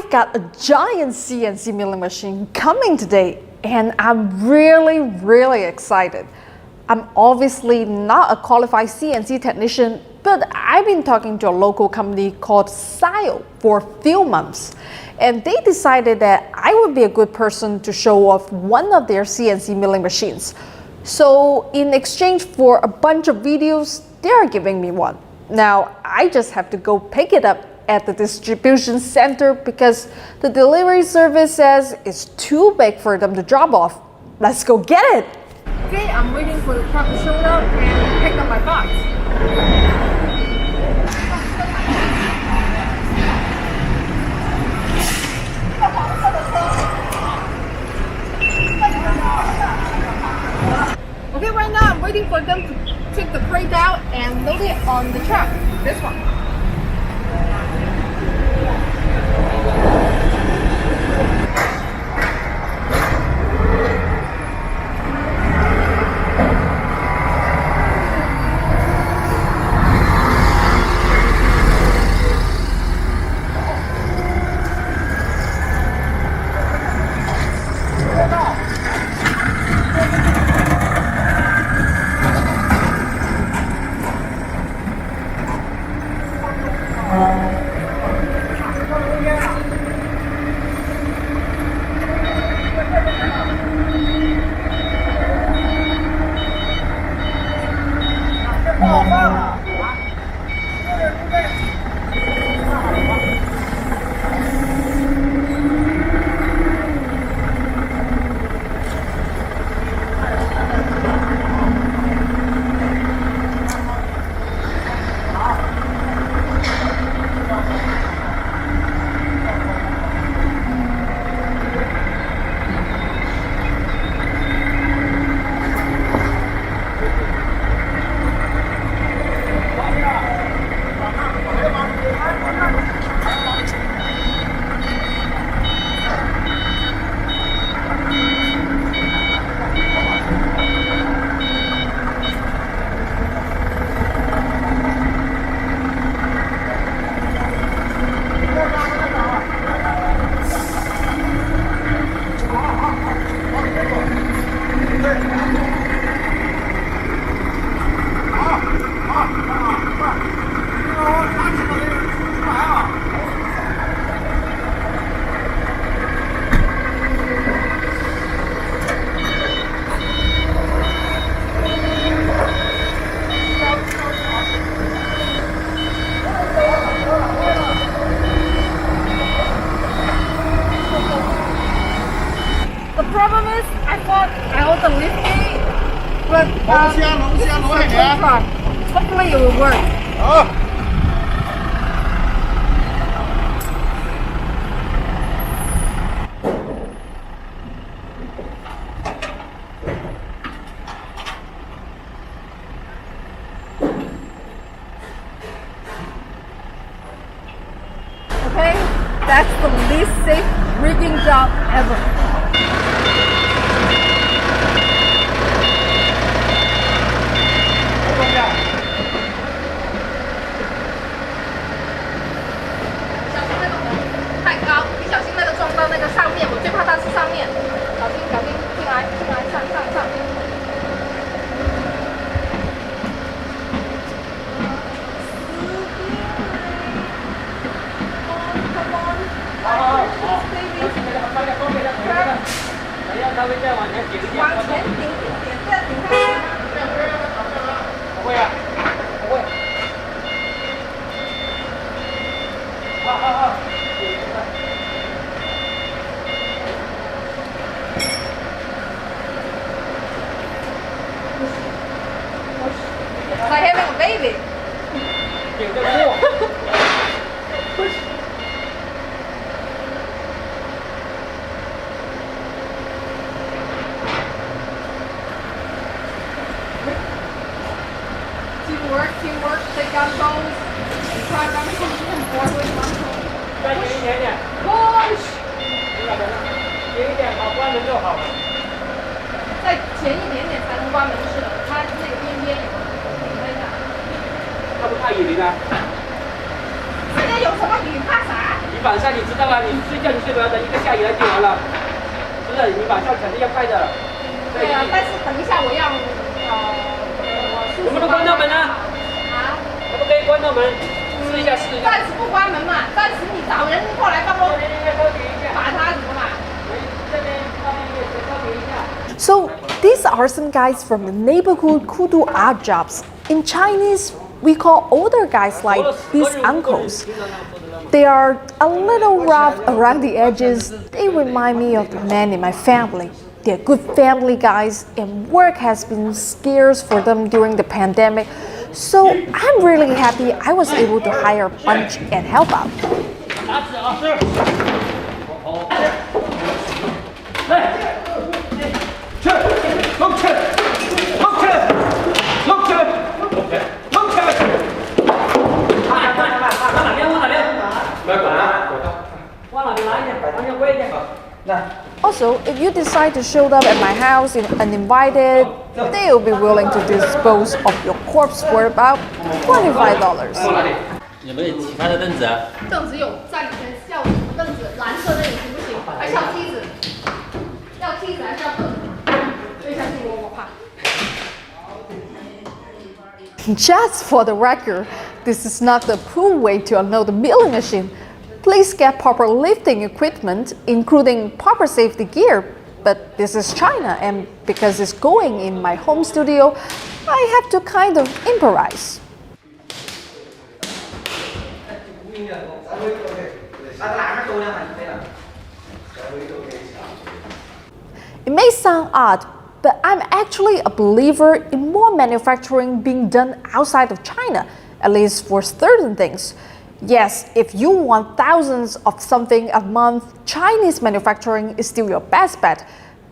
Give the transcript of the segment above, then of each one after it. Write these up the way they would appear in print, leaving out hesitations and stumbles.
I've got a giant CNC milling machine coming today, and I'm really excited. I'm obviously not a qualified CNC technician, but I've been talking to a local company called Syil for a few months, and they decided that I would be a good person to show off one of their CNC milling machines. So in exchange for a bunch of videos, they're giving me one. Now, I just have to go pick it up at the distribution center because the delivery service says it's too big for them to drop off. Let's go get it! Okay, I'm waiting for the truck to show up and pick up my box. Okay, right now I'm waiting for them to take the crate out and load it on the truck. This one. The problem is, I thought I owed the lift fee, but this is a tow truck. Hopefully it will work. Okay, that's the least safe rigging job ever. It's like having a baby. Teamwork, take down goals, and try not to come forward. Push! 再前一点点才能关门式的，它那个边边有。看一下。他不怕雨淋啊？现在有什么雨怕啥？雨你晚上你知道啊，你睡觉你最多要等一个下午来就完了，是不是？你晚上肯定要盖的。对啊，但是等一下我要我们都关到门啊。啊？可不可以关到门？试一下，试一下。暂时不关门嘛，暂时你找人过来帮我把它怎么嘛？ So these are some guys from the neighborhood who do odd jobs. In Chinese, we call older guys like these uncles. They are a little rough around the edges. They remind me of the men in my family. They're good family guys, and work has been scarce for them during the pandemic. So I'm really happy I was able to hire a bunch and help out. Also, if you decide to show up at my house uninvited, they'll be willing to dispose of your corpse for about $25. 有没有其他的凳子啊？凳子有，在里面要什么凳子？蓝色的也行不行？还是要梯子？要梯子还是要凳子？对，相信我，我怕。Just for the record, this is not the approved way to unload the milling machine. Please get proper lifting equipment, including proper safety gear. But this is China, and because it's going in my home studio, I have to kind of improvise. It may sound odd, but I'm actually a believer in more manufacturing being done outside of China, at least for certain things. Yes, if you want thousands of something a month, Chinese manufacturing is still your best bet.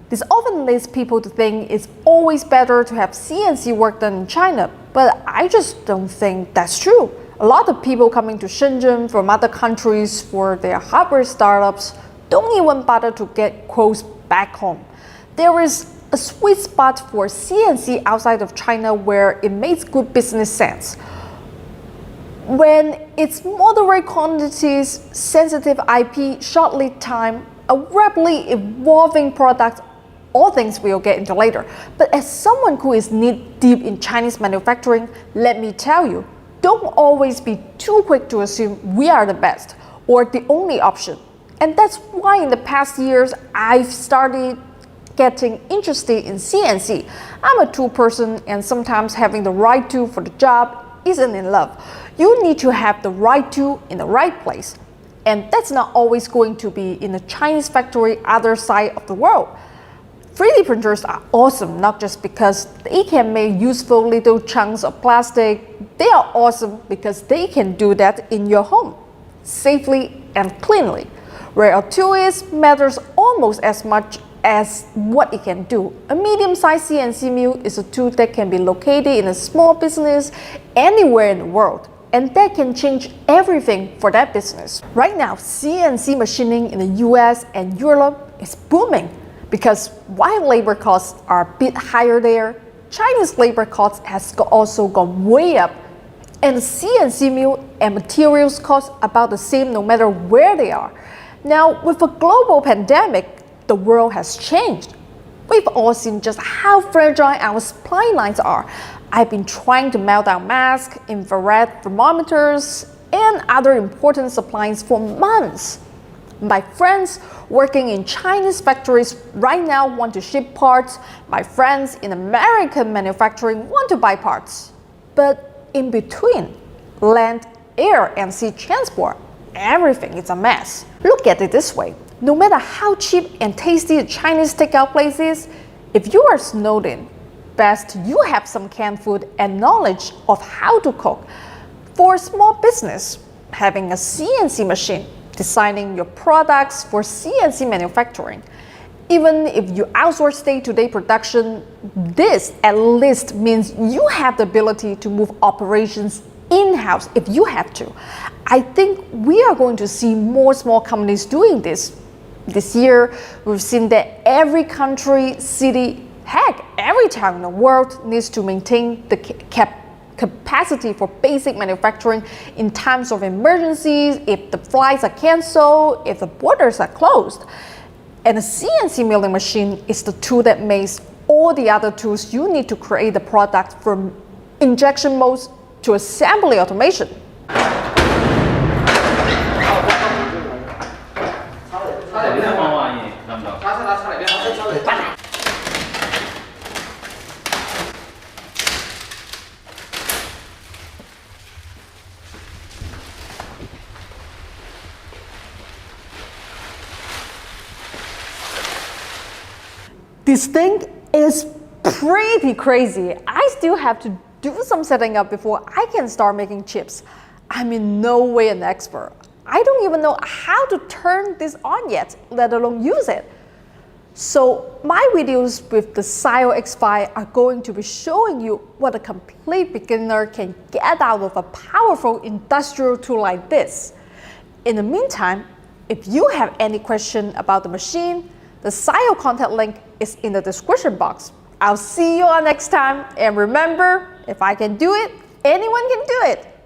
This often leads people to think it's always better to have CNC work done in China, but I just don't think that's true. A lot of people coming to Shenzhen from other countries for their hardware startups don't even bother to get quotes back home. There is a sweet spot for CNC outside of China where it makes good business sense. When it's moderate quantities, sensitive IP, short lead time, a rapidly evolving product, all things we'll get into later. But as someone who is knee deep in Chinese manufacturing, let me tell you, don't always be too quick to assume we are the best or the only option. And that's why in the past years, I've started getting interested in CNC. I'm a tool person, and sometimes having the right tool for the job isn't enough. You need to have the right tool in the right place. And that's not always going to be in a Chinese factory other side of the world. 3D printers are awesome, not just because they can make useful little chunks of plastic. They are awesome because they can do that in your home, safely and cleanly. Where a tool is matters almost as much as what it can do. A medium-sized CNC mill is a tool that can be located in a small business anywhere in the world, and that can change everything for that business. Right now, CNC machining in the US and Europe is booming because while labor costs are a bit higher there, Chinese labor costs has also gone way up, and the CNC mill and materials cost about the same no matter where they are. Now, with a global pandemic, the world has changed. We've all seen just how fragile our supply lines are. I've been trying to melt down masks, infrared thermometers, and other important supplies for months. My friends working in Chinese factories right now want to ship parts. My friends in American manufacturing want to buy parts. But in between, land, air, and sea transport, everything is a mess. Look at it this way. No matter how cheap and tasty a Chinese takeout place is, if you are snowed in, best you have some canned food and knowledge of how to cook. For a small business, having a CNC machine, designing your products for CNC manufacturing. Even if you outsource day-to-day production, this at least means you have the ability to move operations in-house if you have to. I think we are going to see more small companies doing this. This year, we've seen that every country, city, heck, every town in the world needs to maintain the capacity for basic manufacturing in times of emergencies, if the flights are cancelled, if the borders are closed. And the CNC milling machine is the tool that makes all the other tools you need to create the product from injection molds to assembly automation. This thing is pretty crazy. I still have to do some setting up before I can start making chips. I'm in no way an expert. I don't even know how to turn this on yet, let alone use it. So my videos with the Syil X5 are going to be showing you what a complete beginner can get out of a powerful industrial tool like this. In the meantime, if you have any question about the machine, the Syil contact link is in the description box. I'll see you all next time, and remember, if I can do it, anyone can do it.